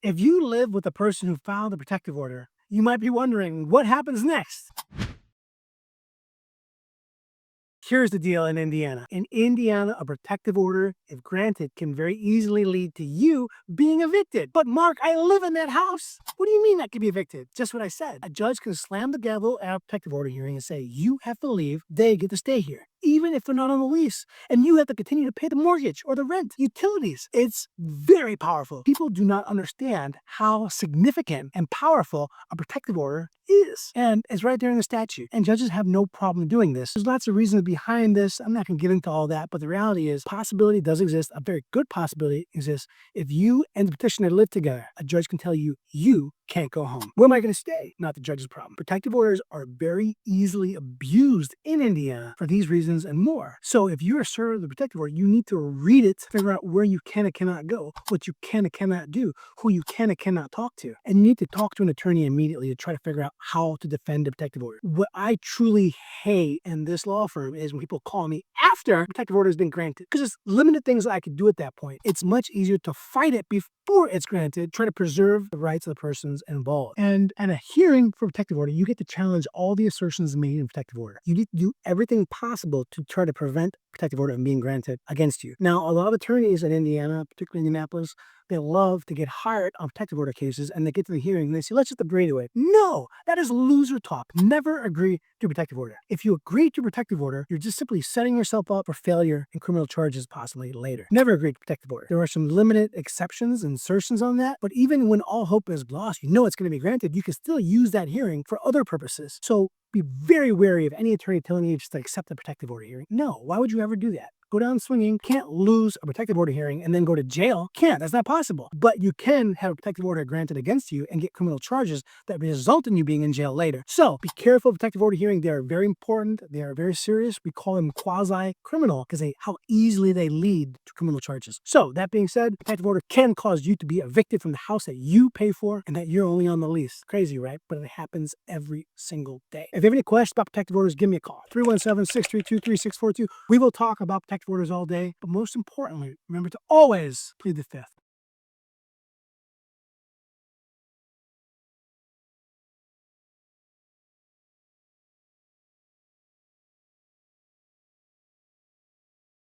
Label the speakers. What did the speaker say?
Speaker 1: If you live with a person who filed a protective order, you might be wondering what happens next. Here's the deal in Indiana. In Indiana, a protective order, if granted, can very easily lead to you being evicted. But Mark, I live in that house. What do you mean that could be evicted? Just what I said. A judge can slam the gavel at a protective order hearing and say, you have to leave, they get to stay here, even if they're not on the lease. And you have to continue to pay the mortgage or the rent, utilities. It's very powerful. People do not understand how significant and powerful a protective order is. And it's right there in the statute. And judges have no problem doing this. There's lots of reasons behind this. I'm not going to get into all that, but the reality is possibility does exist. A very good possibility exists. If you and the petitioner live together, a judge can tell you, you can't go home. Where am I going to stay? Not the judge's problem. Protective orders are very easily abused in Indiana for these reasons and more. So if you're a servant of the protective order, you need to read it, figure out where you can and cannot go, what you can and cannot do, who you can and cannot talk to. And you need to talk to an attorney immediately to try to figure out how to defend a protective order. What I truly hate in this law firm is when people call me after a protective order has been granted, because there's limited things I could do at that point. It's much easier to fight it before it's granted, try to preserve the rights of the persons involved. And at a hearing for protective order, you get to challenge all the assertions made in protective order. You need to do everything possible to try to prevent protective order from being granted against you. Now, a lot of attorneys in Indiana, particularly in Indianapolis, they love to get hired on protective order cases, and they get to the hearing and they say, let's just agree to it. No, that is loser talk. Never agree to protective order. If you agree to protective order, you're just simply setting yourself up for failure and criminal charges possibly later. Never agree to protective order. There are some limited exceptions and insertions on that, but even when all hope is lost, you know it's going to be granted, you can still use that hearing for other purposes. So be very wary of any attorney telling you just to accept a protective order hearing. No, why would you ever do that? Go down swinging. Can't lose a protective order hearing and then go to jail. Can't. That's not possible. But you can have a protective order granted against you and get criminal charges that result in you being in jail later. So be careful of protective order hearing. They are very important. They are very serious. We call them quasi-criminal because how easily they lead to criminal charges. So that being said, protective order can cause you to be evicted from the house that you pay for and that you're only on the lease. Crazy, right? But it happens every single day. If you have any questions about protective orders, give me a call. 317-632-3642. We will talk about protective orders all day, but most importantly, remember to always plead the fifth.